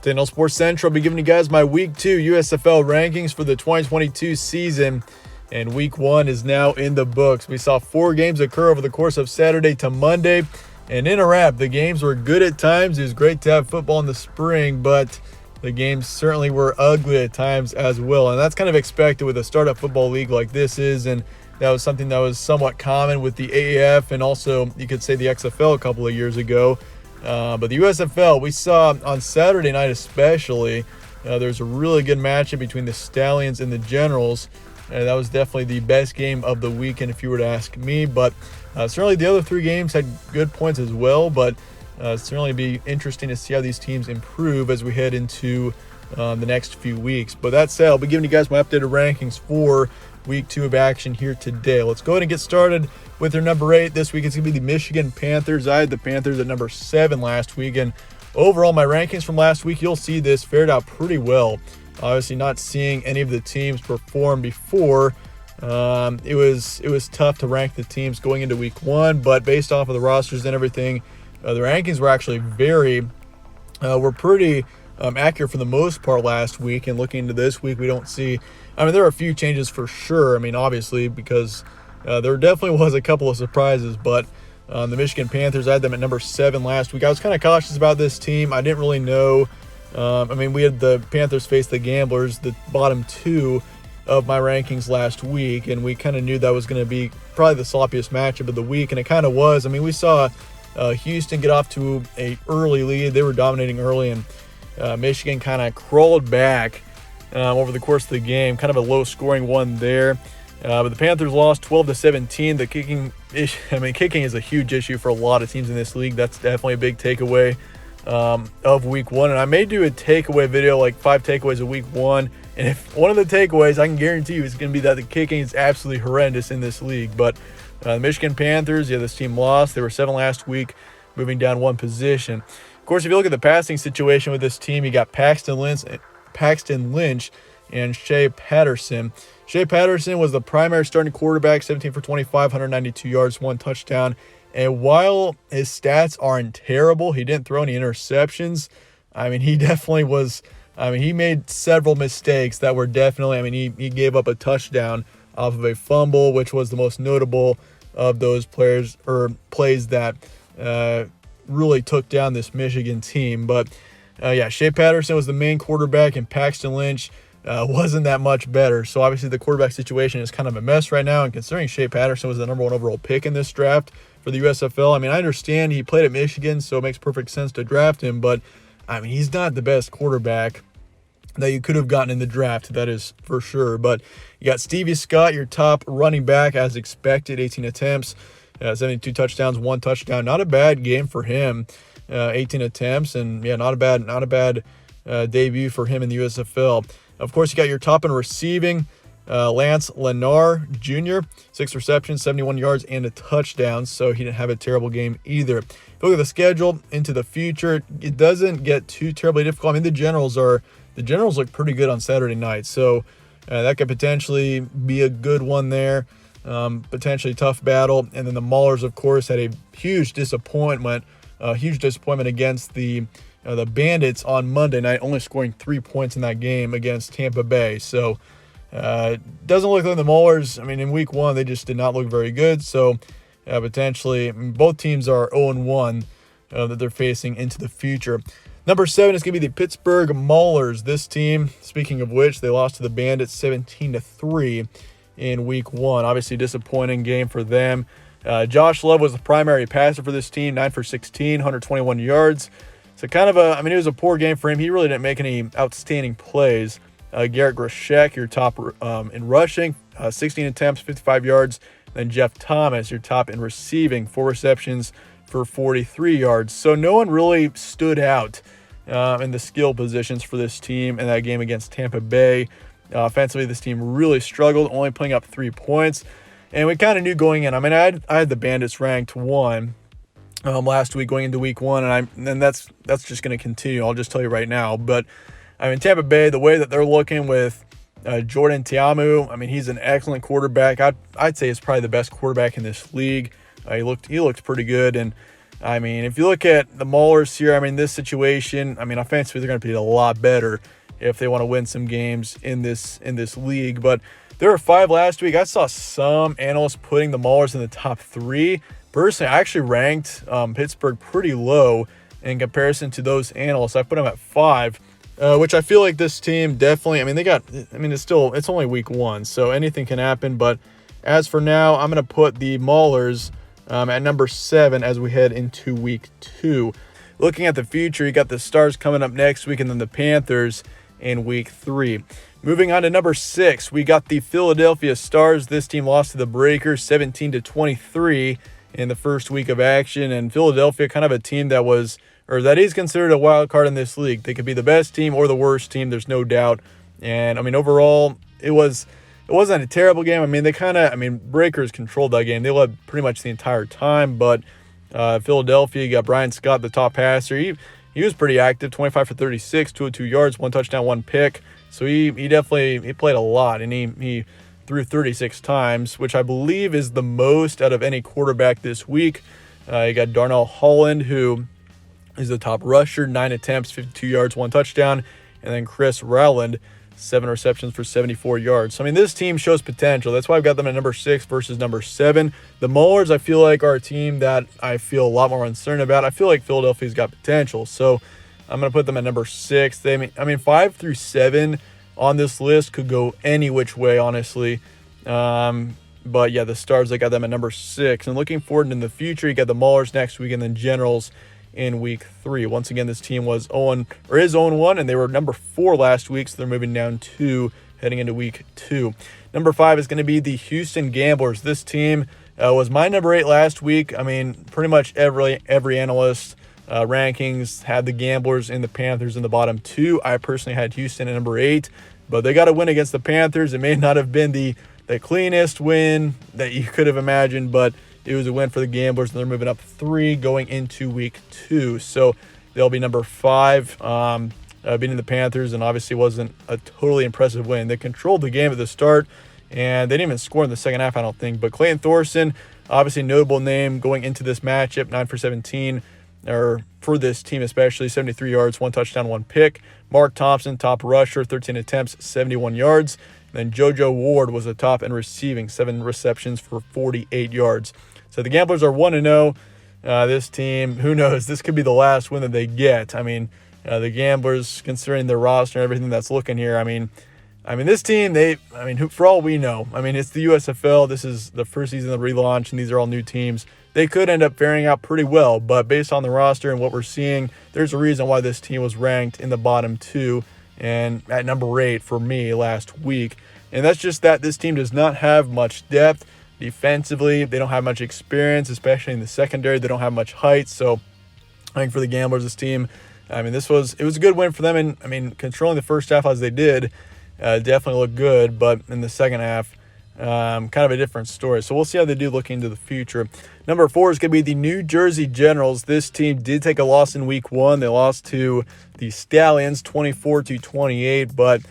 Nathaniel Sports Central. I'll be giving you guys my Week 2 USFL rankings for the 2022 season, and Week 1 is now in the books. We saw 4 games occur over the course of Saturday to Monday, and in a wrap, the games were good at times. It was great to have football in the spring, but the games certainly were ugly at times as well, and that's kind of expected with a startup football league like this is, and that was something that was somewhat common with the AAF and also you could say the XFL a couple of years ago. But the USFL, we saw on Saturday night especially, there's a really good matchup between the Stallions and the Generals. That was definitely the best game of the weekend if you were to ask me. But certainly the other 3 games had good points as well. But certainly be interesting to see how these teams improve as we head into the next few weeks. But that said, I'll be giving you guys my updated rankings for Week 2 of action here today. Let's go ahead and get started with their number 8. This week it's going to be the Michigan Panthers. I had the Panthers at number 7 last week, and overall my rankings from last week, you'll see this fared out pretty well. Obviously not seeing any of the teams perform before, it was tough to rank the teams going into Week 1, but based off of the rosters and everything, the rankings were actually were pretty accurate for the most part last week. And looking into this week, we don't see, there are a few changes for sure. Obviously, because there definitely was a couple of surprises, but the Michigan Panthers, I had them at number 7 last week. I was kind of cautious about this team. I didn't really know. We had the Panthers face the Gamblers, the bottom 2 of my rankings last week, and we kind of knew that was going to be probably the sloppiest matchup of the week, and it kind of was. We saw Houston get off to an early lead. They were dominating early, and Michigan kind of crawled back over the course of the game. Kind of a low-scoring one there. But the Panthers lost 12-17. The kicking is a huge issue for a lot of teams in this league. That's definitely a big takeaway of Week 1. And I may do a takeaway video, like 5 takeaways of Week 1. And if one of the takeaways, I can guarantee you, is going to be that the kicking is absolutely horrendous in this league. But the Michigan Panthers, this team lost. They were 7 last week, moving down 1 position. Of course, if you look at the passing situation with this team, you got Paxton Lynch and Shea Patterson. Shea Patterson was the primary starting quarterback, 17 for 25, 192 yards, 1 touchdown. And while his stats aren't terrible, he didn't throw any interceptions. He definitely was. He made several mistakes that were definitely, he gave up a touchdown off of a fumble, which was the most notable of those plays that really took down this Michigan team. But Shea Patterson was the main quarterback, and Paxton Lynch wasn't that much better. So obviously the quarterback situation is kind of a mess right now, and considering Shea Patterson was the number 1 overall pick in this draft for the USFL, I understand he played at Michigan, so it makes perfect sense to draft him, but he's not the best quarterback that you could have gotten in the draft, that is for sure. But you got Stevie Scott, your top running back, as expected, 18 attempts, 72 touchdowns, 1 touchdown. Not a bad game for him, 18 attempts, and not a bad debut for him in the USFL. Of course, you got your top in receiving, Lance Lennar Jr., 6 receptions, 71 yards, and a touchdown, so he didn't have a terrible game either. If you look at the schedule into the future, it doesn't get too terribly difficult. The Generals look pretty good on Saturday night, so that could potentially be a good one there, potentially tough battle. And then the Maulers, of course, had a huge disappointment against the Bandits on Monday night, only scoring 3 points in that game against Tampa Bay. So doesn't look like the Maulers, in Week 1, they just did not look very good. So potentially both teams are 0-1 that they're facing into the future. Number 7 is going to be the Pittsburgh Maulers. This team, speaking of which, they lost to the Bandits 17-3 in Week 1. Obviously disappointing game for them. Josh Love was the primary passer for this team, 9 for 16, 121 yards. So kind of it was a poor game for him. He really didn't make any outstanding plays. Garrett Grishek, your top in rushing, 16 attempts, 55 yards. Then Jeff Thomas, your top in receiving, 4 receptions for 43 yards. So no one really stood out in the skill positions for this team in that game against Tampa Bay. Offensively, this team really struggled, only putting up 3 points. And we kind of knew going in. I had the Bandits ranked 1 last week going into Week 1, and that's just going to continue. I'll just tell you right now. But Tampa Bay, the way that they're looking with Jordan Ta'amu, he's an excellent quarterback. I'd say he's probably the best quarterback in this league. He looked pretty good, and I mean, if you look at the Maulers here, I mean, this situation, I mean, offensively, they're going to be a lot better if they want to win some games in this league. But there were 5 last week. I saw some analysts putting the Maulers in the top 3. Personally, I actually ranked Pittsburgh pretty low in comparison to those analysts. I put them at 5, which I feel like this team definitely, I mean, it's only week 1, so anything can happen. But as for now, I'm going to put the Maulers at number 7 as we head into week 2. Looking at the future, you got the Stars coming up next week and then the Panthers in week 3. Moving on to number 6, we got the Philadelphia Stars. This team lost to the Breakers 17-23 in the first week of action, and Philadelphia, kind of a team that is considered a wild card in this league. They could be the best team or the worst team, there's no doubt. And I mean, overall, it wasn't a terrible game. I mean, Breakers controlled that game. They led pretty much the entire time, but Philadelphia, you got Brian Scott, the top passer. He was pretty active, 25 for 36, 202 yards, 1 touchdown, 1 pick. So he definitely played a lot, and he threw 36 times, which I believe is the most out of any quarterback this week. You got Darnell Holland, who is the top rusher, 9 attempts, 52 yards, 1 touchdown, and then Chris Rowland, 7 receptions for 74 yards. So, I mean, this team shows potential. That's why I've got them at number 6 versus number 7. The Maulers, I feel like, are a team that I feel a lot more uncertain about. I feel like Philadelphia's got potential. So I'm going to put them at number 6. I mean, 5 through 7 on this list could go any which way, honestly. But, yeah, the Stars, I got them at number 6. And looking forward in the future, you got the Maulers next week and then Generals in week 3. Once again, this team is 0-1, and they were number 4 last week, so they're moving down 2 heading into week 2. Number 5 is going to be the Houston Gamblers. This team was my number 8 last week. I mean, pretty much every analyst rankings had the Gamblers and the Panthers in the bottom 2. I personally had Houston at number 8, but they got a win against the Panthers. It may not have been the cleanest win that you could have imagined, but it was a win for the Gamblers, and they're moving up 3 going into week 2. So they'll be number 5, beating the Panthers, and obviously wasn't a totally impressive win. They controlled the game at the start, and they didn't even score in the second half, I don't think. But Clayton Thorson, obviously notable name going into this matchup, 9 for 17, or for this team especially, 73 yards, 1 touchdown, 1 pick. Mark Thompson, top rusher, 13 attempts, 71 yards. And then JoJo Ward was the top in receiving, 7 receptions for 48 yards. So the Gamblers are 1-0. This team, who knows? This could be the last win that they get. I mean, the Gamblers, considering their roster and everything that's looking here, I mean, this team, for all we know, I mean, it's the USFL. This is the first season of the relaunch, and these are all new teams. They could end up faring out pretty well, but based on the roster and what we're seeing, there's a reason why this team was ranked in the bottom 2 and at number 8 for me last week. And that's just that this team does not have much depth. Defensively, they don't have much experience, especially in the secondary. They don't have much height. So I think for the Gamblers, this team, I mean, it was a good win for them. And I mean, controlling the first half as they did definitely looked good. But in the second half, kind of a different story. So we'll see how they do looking into the future. Number 4 is going to be the New Jersey Generals. This team did take a loss in week 1. They lost to the Stallions 24-28. But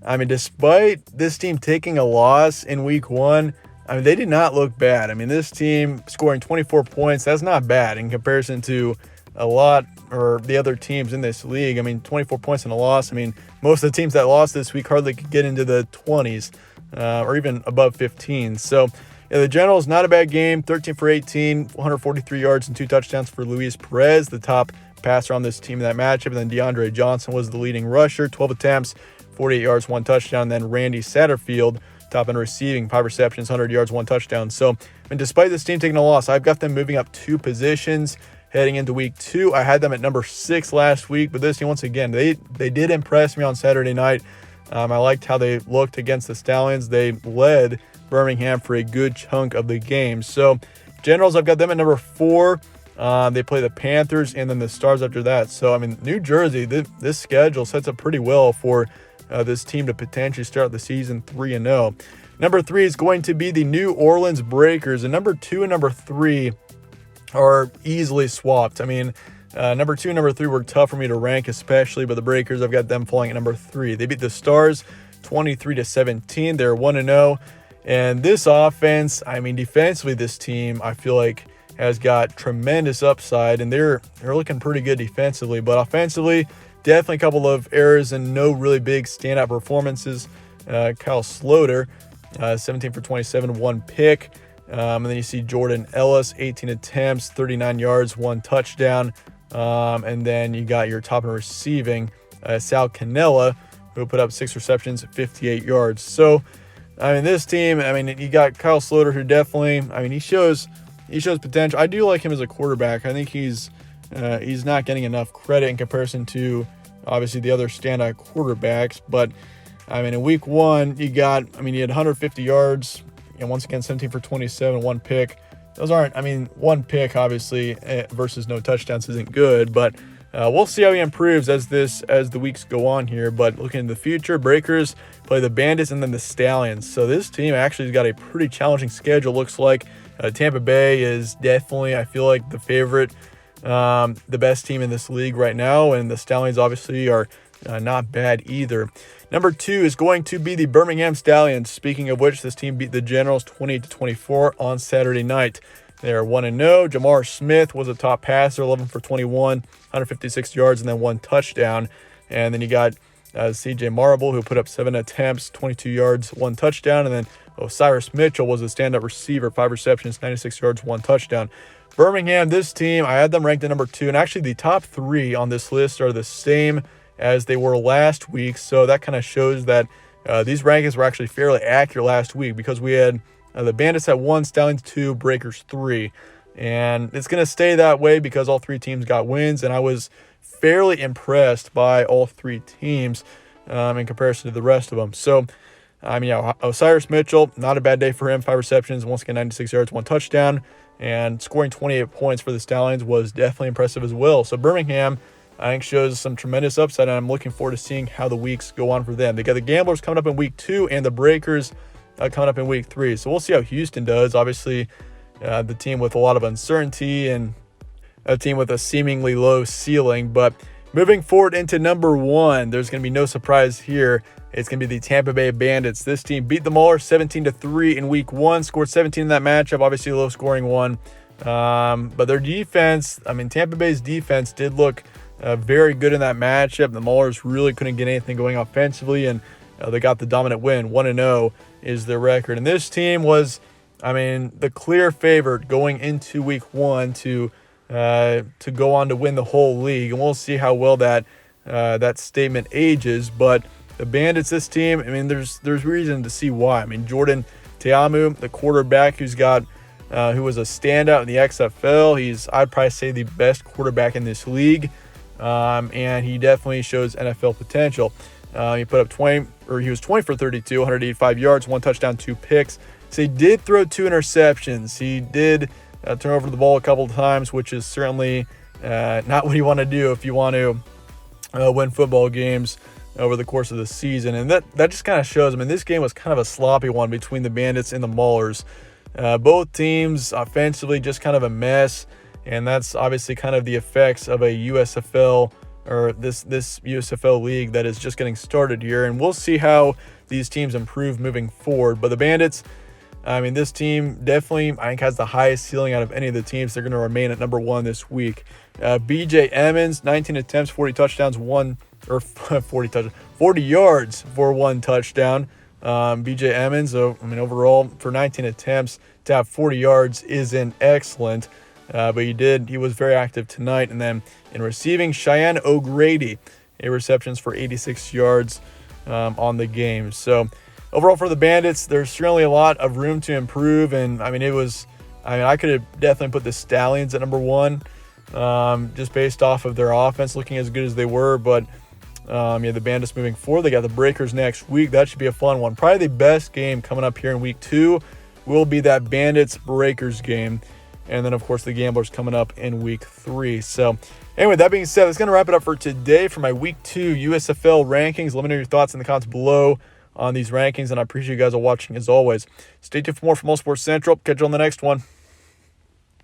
I mean, despite this team taking a loss in week 1, I mean, they did not look bad. I mean, this team scoring 24 points, that's not bad in comparison to a lot or the other teams in this league. I mean, 24 points in a loss. I mean, most of the teams that lost this week hardly could get into the 20s or even above 15. So, yeah, the Generals, not a bad game. 13 for 18, 143 yards and 2 touchdowns for Luis Perez, the top passer on this team in that matchup. And then DeAndre Johnson was the leading rusher, 12 attempts, 48 yards, 1 touchdown. And then Randy Satterfield, top in receiving, 5 receptions, 100 yards, 1 touchdown. So, I mean, despite this team taking a loss, I've got them moving up 2 positions heading into week 2. I had them at number 6 last week, but this team, once again, they did impress me on Saturday night. I liked how they looked against the Stallions. They led Birmingham for a good chunk of the game. So, Generals, I've got them at number 4. They play the Panthers and then the Stars after that. So, I mean, New Jersey, this schedule sets up pretty well for this team to potentially start the season 3-0. Number 3 is going to be the New Orleans Breakers, and number 2 and number 3 are easily swapped. I mean, number 2 and number 3 were tough for me to rank, especially, but the Breakers, I've got them falling at number 3. They beat the Stars 23-17. They're 1-0, and this offense, I mean, defensively, this team, I feel like has got tremendous upside, and they're looking pretty good defensively. But offensively, definitely a couple of errors and no really big standout performances. Kyle Sloter, 17 for 27, 1 pick. And then you see Jordan Ellis, 18 attempts, 39 yards, 1 touchdown. And then you got your top in receiving, Sal Cannella, who put up 6 receptions, 58 yards. So, I mean, this team, I mean, you got Kyle Sloter, who definitely, I mean, he shows potential. I do like him as a quarterback. I think he's not getting enough credit in comparison to obviously the other standout quarterbacks. But I mean, in week 1, he had 150 yards, and once again 17 for 27, 1 pick. Those aren't, I mean, 1 pick obviously versus no touchdowns isn't good, but we'll see how he improves as the weeks go on here. But looking in the future, Breakers play the Bandits and then the Stallions. So this team actually has got a pretty challenging schedule. Looks like Tampa Bay is definitely, I feel like, the favorite, the best team in this league right now, and the Stallions obviously are not bad either. Number 2 is going to be the Birmingham Stallions. Speaking of which, this team beat the Generals 28-24 on Saturday night. They are 1-0. Jamar Smith was a top passer, 11 for 21, 156 yards, and then 1 touchdown. And then you got CJ Marble, who put up 7 attempts, 22 yards, 1 touchdown. And then Osiris Mitchell was a stand-up receiver, 5 receptions, 96 yards, 1 touchdown. Birmingham, this team, I had them ranked at number 2. And actually the top 3 on this list are the same as they were last week. So that kind of shows that these rankings were actually fairly accurate last week, because we had the Bandits at 1, Stallions 2, Breakers 3. And it's going to stay that way because all 3 teams got wins, and I was fairly impressed by all 3 teams in comparison to the rest of them. So, I mean, Osiris Mitchell, not a bad day for him, 5 receptions, once again 96 yards, 1 touchdown, and scoring 28 points for the Stallions was definitely impressive as well. So Birmingham, I think, shows some tremendous upside, and I'm looking forward to seeing how the weeks go on for them. They got the Gamblers coming up in week 2 and the Breakers coming up in week 3. So we'll see how Houston does. Obviously, the team with a lot of uncertainty and a team with a seemingly low ceiling. But moving forward into number 1, there's going to be no surprise here. It's going to be the Tampa Bay Bandits. This team beat the Maulers 17-3 in week 1, scored 17 in that matchup, obviously a low-scoring one. But their defense, I mean, Tampa Bay's defense did look very good in that matchup. The Maulers really couldn't get anything going offensively, and they got the dominant win. 1-0 is their record. And this team was, I mean, the clear favorite going into week 1 to go on to win the whole league. And we'll see how well that statement ages. But the Bandits, this team, I mean, there's reason to see why. I mean, Jordan Teamu, the quarterback who was a standout in the XFL, I'd probably say the best quarterback in this league. And he definitely shows NFL potential. He put up he was 20 for 32, 185 yards, 1 touchdown, 2 picks. So he did throw 2 interceptions. He did turn over the ball a couple of times, which is certainly not what you want to do if you want to win football games over the course of the season. And that just kind of shows. I mean, this game was kind of a sloppy one between the Bandits and the Maulers. Both teams offensively just kind of a mess. And that's obviously kind of the effects of a USFL, or this USFL league that is just getting started here. And we'll see how these teams improve moving forward. But the Bandits, I mean, this team definitely, I think, has the highest ceiling out of any of the teams. They're going to remain at number 1 this week. BJ Emmons, 19 attempts, 40 touchdowns, 40 yards for 1 touchdown. BJ Emmons, I mean, overall for 19 attempts to have 40 yards isn't excellent. But he was very active tonight. And then in receiving, Cheyenne O'Grady, 8 receptions for 86 yards on the game. So overall for the Bandits, there's certainly a lot of room to improve. And I mean, I could have definitely put the Stallions at number 1, just based off of their offense looking as good as they were. But the Bandits moving forward, they got the Breakers next week. That should be a fun one. Probably the best game coming up here in week 2 will be that Bandits-Breakers game. And then, of course, the Gamblers coming up in week 3. So, anyway, that being said, that's going to wrap it up for today for my week 2 USFL rankings. Let me know your thoughts in the comments below on these rankings, and I appreciate you guys all watching as always. Stay tuned for more from All Sports Central. Catch you on the next one.